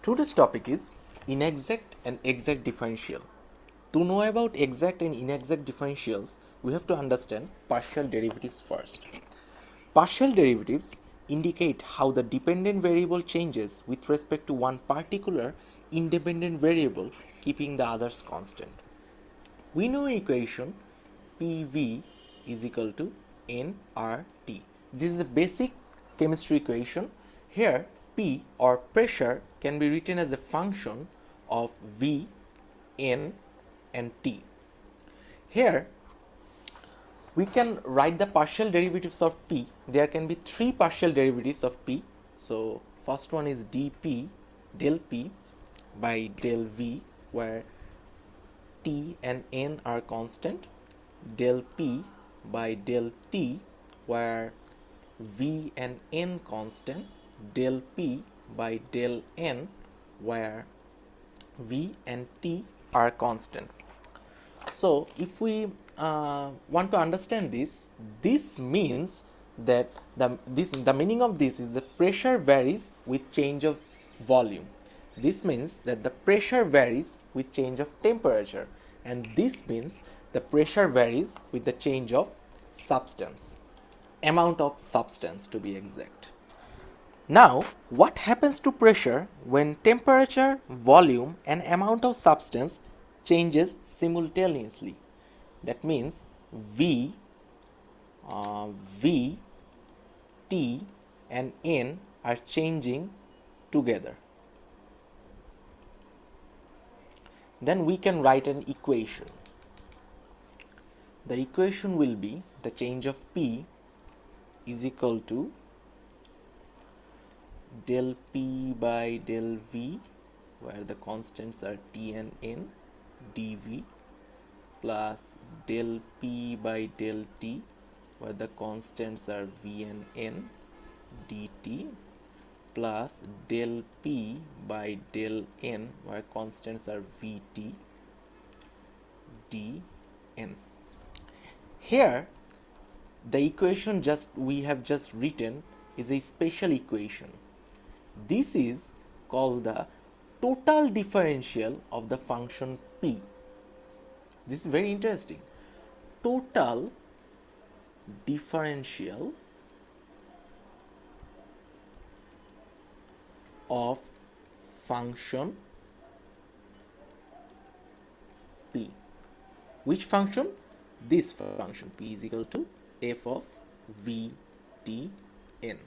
Today's topic is inexact and exact differential. To know about exact and inexact differentials, we have to understand partial derivatives first. Partial derivatives indicate how the dependent variable changes with respect to one particular independent variable, keeping the others constant. We know equation PV is equal to nRT. This is a basic chemistry equation. Here P or pressure can be written as a function of V, N and T. Here we can write the partial derivatives of P. There can be three partial derivatives of P. So first one is dP del P by del V, where T and N are constant, del P by del T, where V and N constant, del P by del N, where V and T are constant. So if we want to understand this, this means that the meaning of this is the pressure varies with change of volume. This means that the pressure varies with change of temperature, and this means the pressure varies with the change of substance, amount of substance to be exact. Now, what happens to pressure when temperature, volume and amount of substance changes simultaneously? That means V, V, T and N are changing together. Then we can write an equation. The equation will be the change of P is equal to del P by del V, where the constants are T and N, dV, plus del P by del T, where the constants are V and N, dt, plus del P by del N, where constants are Vt, dN. Here the equation we have just written is a special equation. This is called the total differential of the function P. This is very interesting. Total differential of function P. Which function? This function P is equal to f of V T N.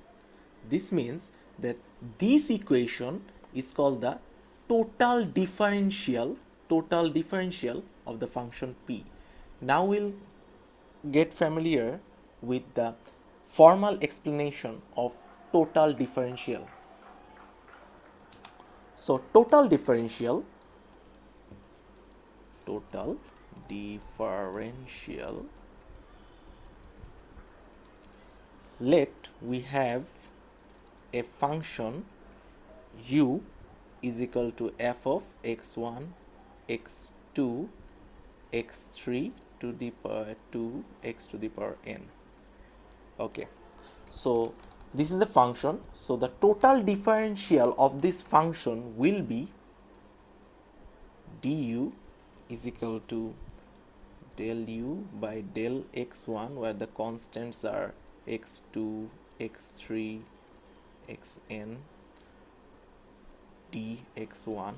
This means that this equation is called the total differential of the function P. Now we'll get familiar with the formal explanation of total differential. So total differential let we have a function u is equal to f of x1, x2, x3 to the power 2, x to the power n. Okay, so this is the function. So the total differential of this function will be du is equal to del u by del x1, where the constants are x2, x3, xn, dx1,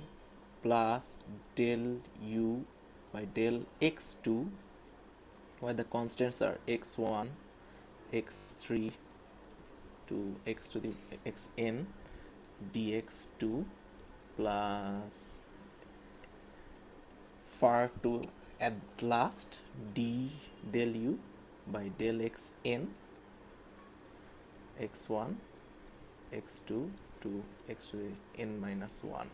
plus del u by del x2, where the constants are x1, x3 to x to the xn, dx2, plus far to at last d del u by del xn, x1, x2 to x to the n minus 1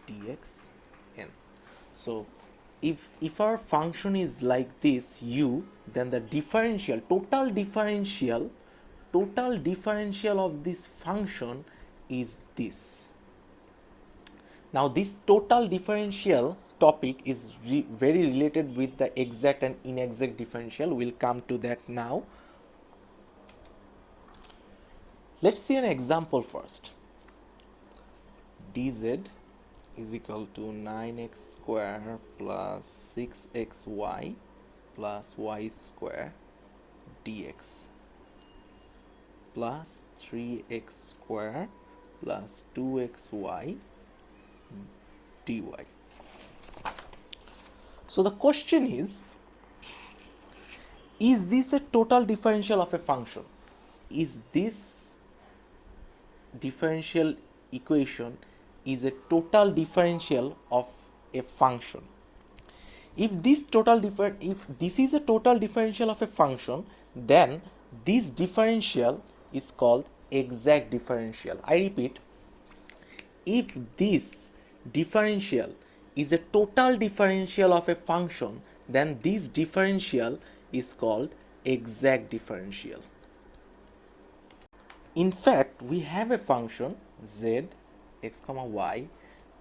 dxn. So if our function is like this u, then the differential, total differential of this function is this. Now this total differential topic is very related with the exact and inexact differential. We'll come to that now. Let's see an example first. dz is equal to 9x square plus 6xy plus y square dx plus 3x square plus 2xy dy. So the question is this a total differential of a function? Is this differential equation is a total differential of a function? If this is a total differential of a function, then this differential is called exact differential. I repeat, if this differential is a total differential of a function, then this differential is called exact differential. In fact, we have a function z x comma y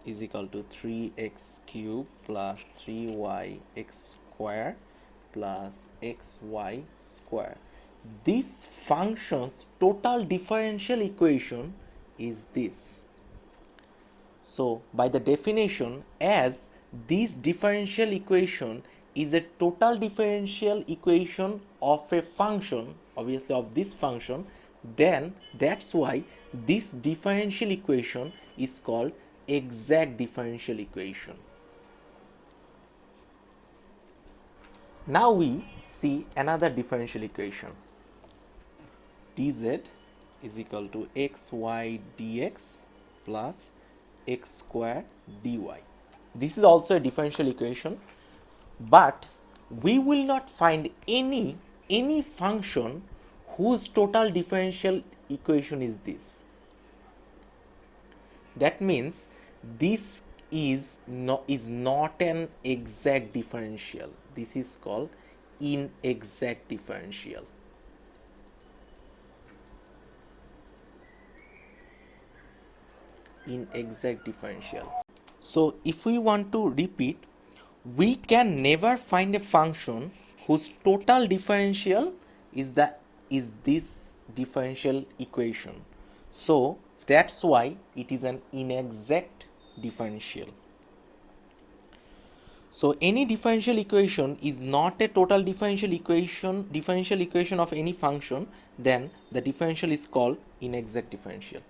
is equal to 3x cube plus 3y x square plus xy square. This function's total differential equation is this. So by the definition, as this differential equation is a total differential equation of a function, obviously of this function, then that's why this differential equation is called exact differential equation. Now we see another differential equation. dz is equal to xy dx plus x square dy. This is also a differential equation, but we will not find any function whose total differential equation is this. That means this is not an exact differential. This is called inexact differential. Inexact differential. So if we want to repeat, we can never find a function whose total differential is this differential equation. So that's why it is an inexact differential. So any differential equation is not a total differential equation of any function, then the differential is called inexact differential.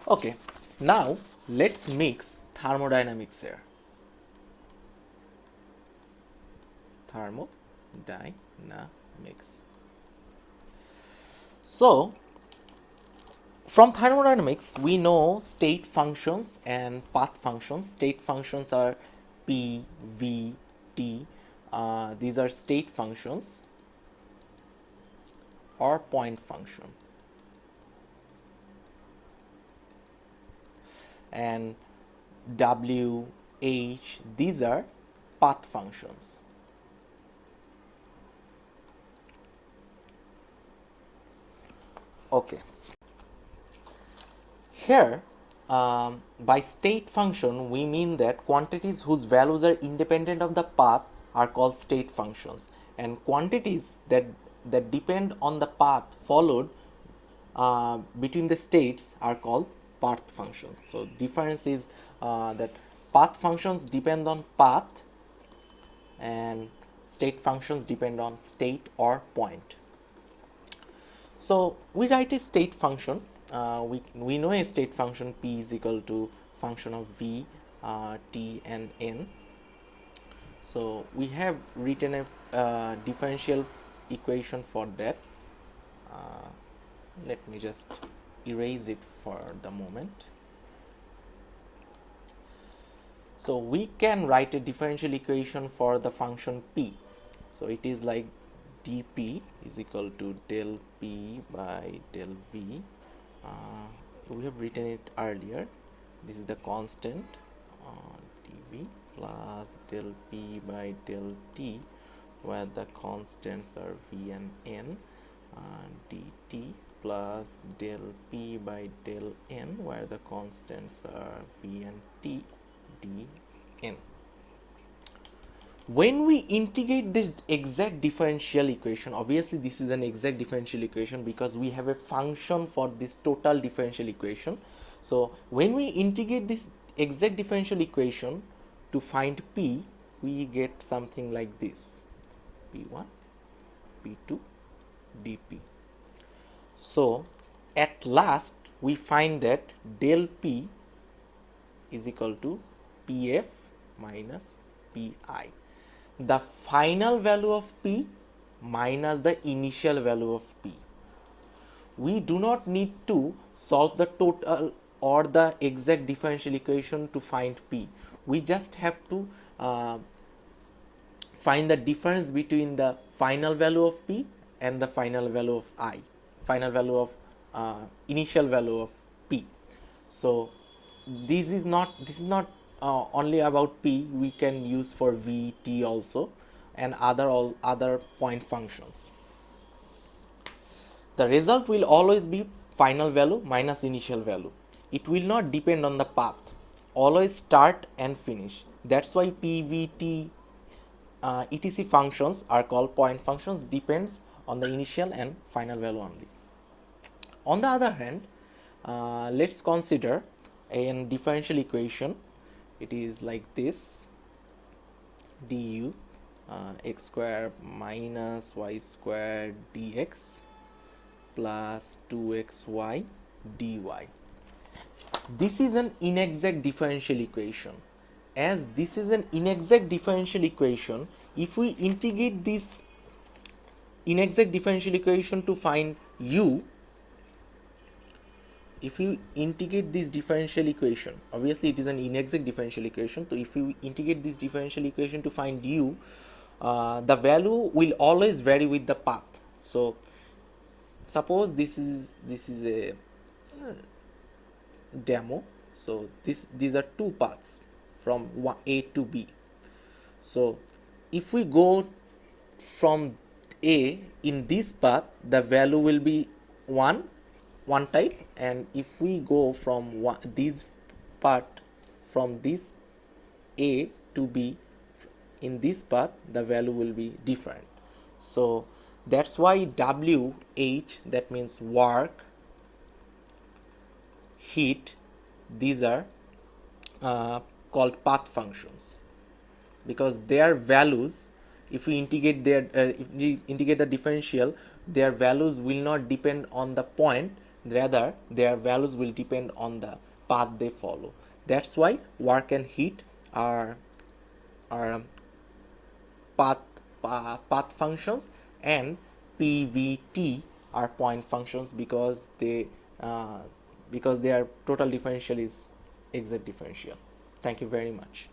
Okay, now let's mix thermodynamics here. Thermodynamics. So from thermodynamics, we know state functions and path functions. State functions are P, V, T. These are state functions or point function. And W, H, these are path functions. Okay. Here, by state function, we mean that quantities whose values are independent of the path are called state functions, and quantities that depend on the path followed between the states are called path functions. So difference is that path functions depend on path and state functions depend on state or point. So we write a state function. We know a state function P is equal to function of V, T and N. So we have written a differential equation for that. Let me just erase it for the moment. So we can write a differential equation for the function P. So it is like dP is equal to del P by del V. We have written it earlier. This is the constant dV plus del P by del T, where the constants are V and N, dt plus del P by del N, where the constants are V and T, dN. When we integrate this exact differential equation, obviously this is an exact differential equation because we have a function for this total differential equation. So when we integrate this exact differential equation to find p, we get something like this: p1 p2 dp. So at last we find that del p is equal to pf minus pi, the final value of p minus the initial value of p. We do not need to solve the total or the exact differential equation to find p. We just have to find the difference between the final value of p and the final value of I, final value of initial value of p. So this is not only about p. We can use for v, t also, and other point functions. The result will always be final value minus initial value. It will not depend on the path. Always start and finish. That's why p, v, t, etc functions are called point functions, depends on the initial and final value only. On the other hand, let's consider a differential equation. It is like this: du x square minus y square dx plus 2xy dy. This is an inexact differential equation. As this is an inexact differential equation, if we integrate this inexact differential equation to find u, if you integrate this differential equation, obviously it is an inexact differential equation, so if you integrate this differential equation to find u, the value will always vary with the path. So suppose this is a demo. So these are two paths from A to B. So if we go from A in this path, the value will be one type, and if we go from this part from this A to B in this path, the value will be different. So that's why WH, that means work, heat, these are called path functions, because their values, if we integrate if we integrate the differential, their values will not depend on the point, rather their values will depend on the path they follow. That's why work and heat are path functions, and PVT are point functions because their total differential is exact differential. Thank you very much.